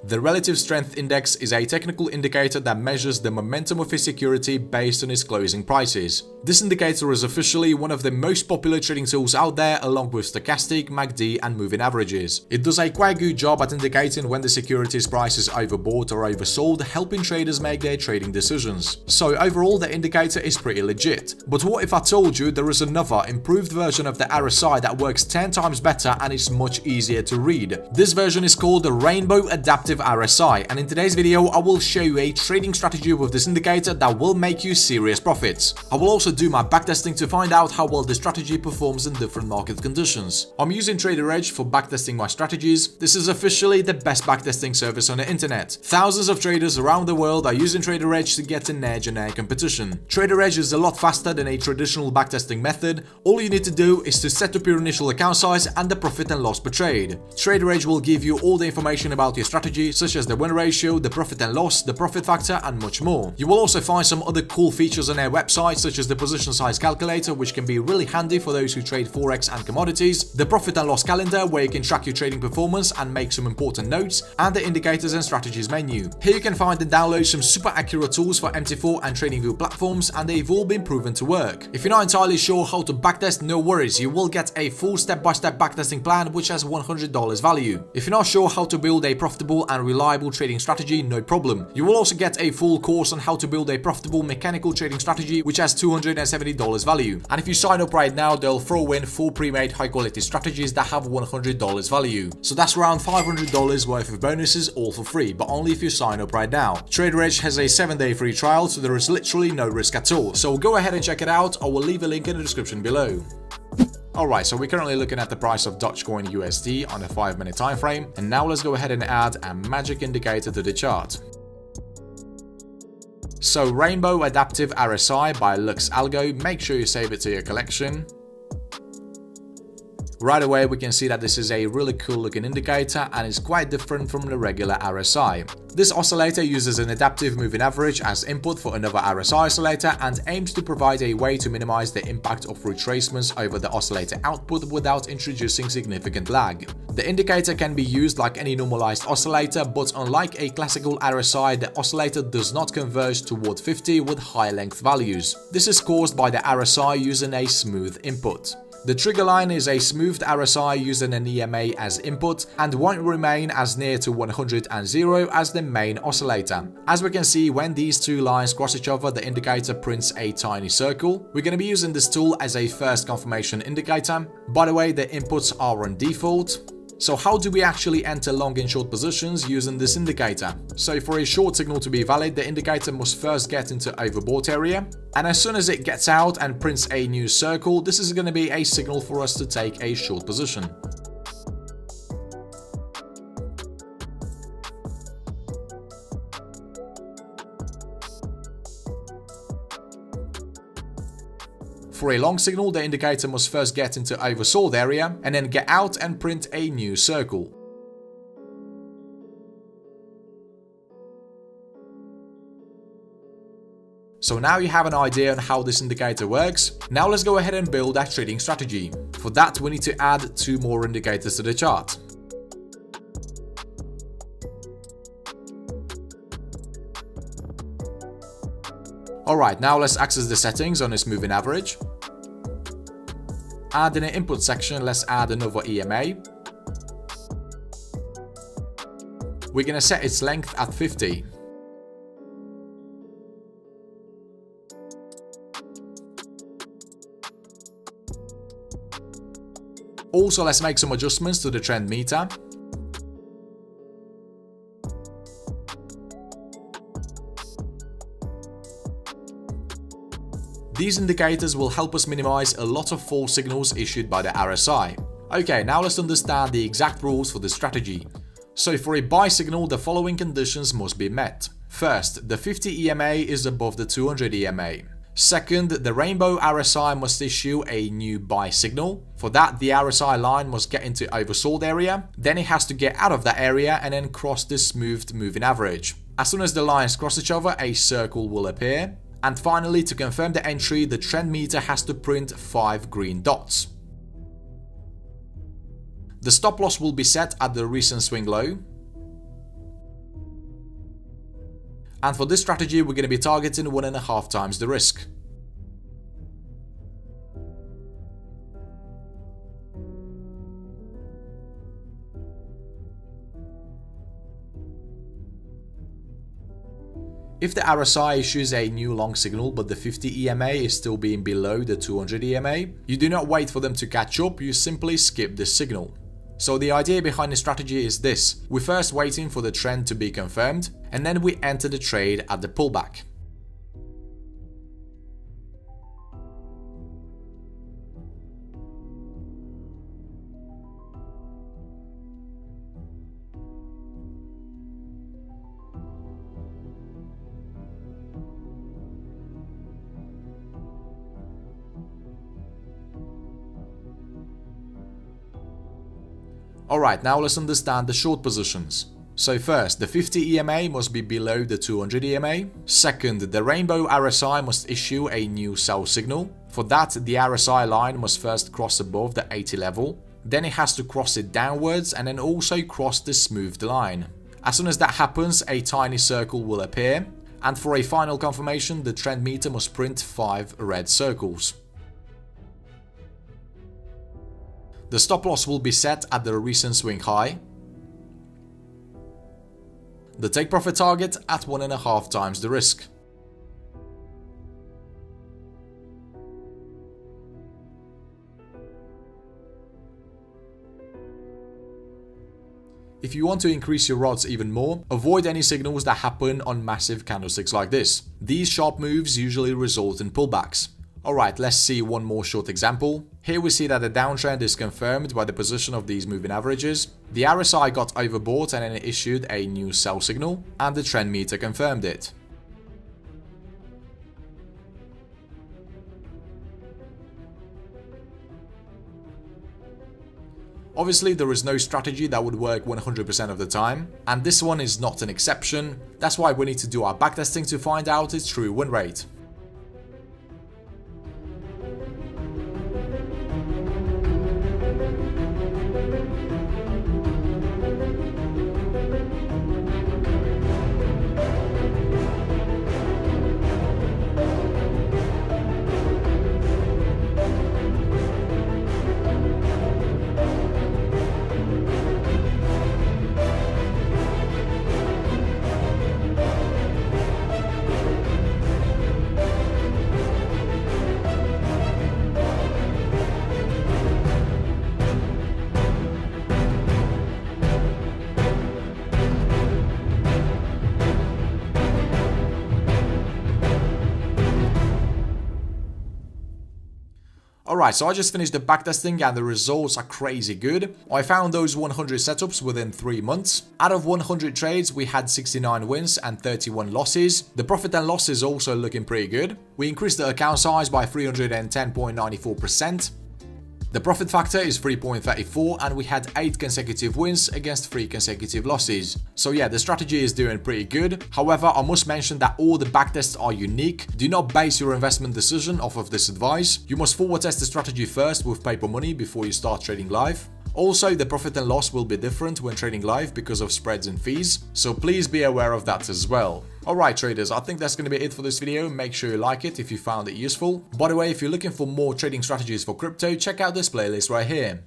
The Relative Strength Index is a technical indicator that measures the momentum of a security based on its closing prices. This indicator is officially one of the most popular trading tools out there, along with stochastic, MACD and moving averages. It does a quite good job at indicating when the security's price is overbought or oversold, helping traders make their trading decisions. So overall, the indicator is pretty legit. But what if I told you there is another improved version of the RSI that works 10 times better and is much easier to read? This version is called the Rainbow Adaptive RSI, and in today's video I will show you a trading strategy with this indicator that will make you serious profits. I will also do my backtesting to find out how well the strategy performs in different market conditions. I'm using Trader Edge for backtesting my strategies. This is officially the best backtesting service on the internet. Thousands of traders around the world are using Trader Edge to get an edge in their competition. Trader Edge is a lot faster than a traditional backtesting method. All you need to do is to set up your initial account size and the profit and loss per trade. Trader Edge will give you all the information about your strategy, such as the win ratio, the profit and loss, the profit factor and much more. You will also find some other cool features on their website, such as the position size calculator, which can be really handy for those who trade forex and commodities, the profit and loss calendar where you can track your trading performance and make some important notes, and the indicators and strategies menu. Here you can find and download some super accurate tools for MT4 and TradingView platforms, and they've all been proven to work. If you're not entirely sure how to backtest, no worries, you will get a full step-by-step backtesting plan which has $100 value. If you're not sure how to build a profitable and reliable trading strategy, no problem. You will also get a full course on how to build a profitable mechanical trading strategy which has $270 value. And if you sign up right now, they'll throw in 4 pre-made high quality strategies that have $100 value. So that's around $500 worth of bonuses, all for free, but only if you sign up right now. Trader Edge has a 7-day free trial, so there is literally no risk at all. So go ahead and check it out. I will leave a link in the description below. Alright, so we're currently looking at the price of Dogecoin USD on a 5-minute time frame, and now let's go ahead and add a magic indicator to the chart. So Rainbow Adaptive RSI by Algo, make sure you save it to your collection. Right away we can see that this is a really cool looking indicator and is quite different from the regular RSI. This oscillator uses an adaptive moving average as input for another RSI oscillator and aims to provide a way to minimize the impact of retracements over the oscillator output without introducing significant lag. The indicator can be used like any normalized oscillator, but unlike a classical RSI, the oscillator does not converge toward 50 with high length values. This is caused by the RSI using a smooth input. The trigger line is a smoothed RSI using an EMA as input and won't remain as near to 100 and 0 as the main oscillator. As we can see, when these two lines cross each other, the indicator prints a tiny circle. We're going to be using this tool as a first confirmation indicator. By the way, the inputs are on default. So how do we actually enter long and short positions using this indicator? So for a short signal to be valid, the indicator must first get into overbought area. And as soon as it gets out and prints a new circle, this is going to be a signal for us to take a short position. For a long signal, the indicator must first get into oversold area and then get out and print a new circle. So now you have an idea on how this indicator works. Now let's go ahead and build our trading strategy. For that, we need to add 2 more indicators to the chart. Alright, now let's access the settings on this moving average. And in the input section, let's add another EMA. We're going to set its length at 50. Also, let's make some adjustments to the trend meter. These indicators will help us minimize a lot of false signals issued by the RSI. Okay, now let's understand the exact rules for this strategy. So for a buy signal, the following conditions must be met. First, the 50 EMA is above the 200 EMA. Second, the Rainbow RSI must issue a new buy signal. For that, the RSI line must get into oversold area, then it has to get out of that area and then cross this smoothed moving average. As soon as the lines cross each other, a circle will appear. And finally, to confirm the entry, the trend meter has to print 5 green dots. The stop loss will be set at the recent swing low. And for this strategy, we're going to be targeting 1.5 times the risk. If the RSI issues a new long signal but the 50 EMA is still being below the 200 EMA, you do not wait for them to catch up, you simply skip this signal. So the idea behind the strategy is this: we're first waiting for the trend to be confirmed, and then we enter the trade at the pullback. Alright, now let's understand the short positions. So first, the 50 EMA must be below the 200 EMA. Second, the rainbow RSI must issue a new sell signal. For that, the RSI line must first cross above the 80 level. Then it has to cross it downwards and then also cross the smoothed line. As soon as that happens, a tiny circle will appear. And for a final confirmation, the trend meter must print 5 red circles. The stop loss will be set at the recent swing high. The take profit target at 1.5 times the risk. If you want to increase your odds even more, avoid any signals that happen on massive candlesticks like this. These sharp moves usually result in pullbacks. Alright, let's see one more short example. Here we see that the downtrend is confirmed by the position of these moving averages. The RSI got overbought and then it issued a new sell signal, and the trend meter confirmed it. Obviously, there is no strategy that would work 100% of the time, and this one is not an exception. That's why we need to do our backtesting to find out its true win rate. Alright, so I just finished the backtesting and the results are crazy good. I found those 100 setups within 3 months. Out of 100 trades, we had 69 wins and 31 losses. The profit and loss is also looking pretty good. We increased the account size by 310.94%. The profit factor is 3.34 and we had 8 consecutive wins against 3 consecutive losses. So yeah, the strategy is doing pretty good. However, I must mention that all the backtests are unique. Do not base your investment decision off of this advice. You must forward test the strategy first with paper money before you start trading live. Also, the profit and loss will be different when trading live because of spreads and fees, so please be aware of that as well. Alright traders, I think that's going to be it for this video. Make sure you like it if you found it useful. By the way, if you're looking for more trading strategies for crypto, check out this playlist right here.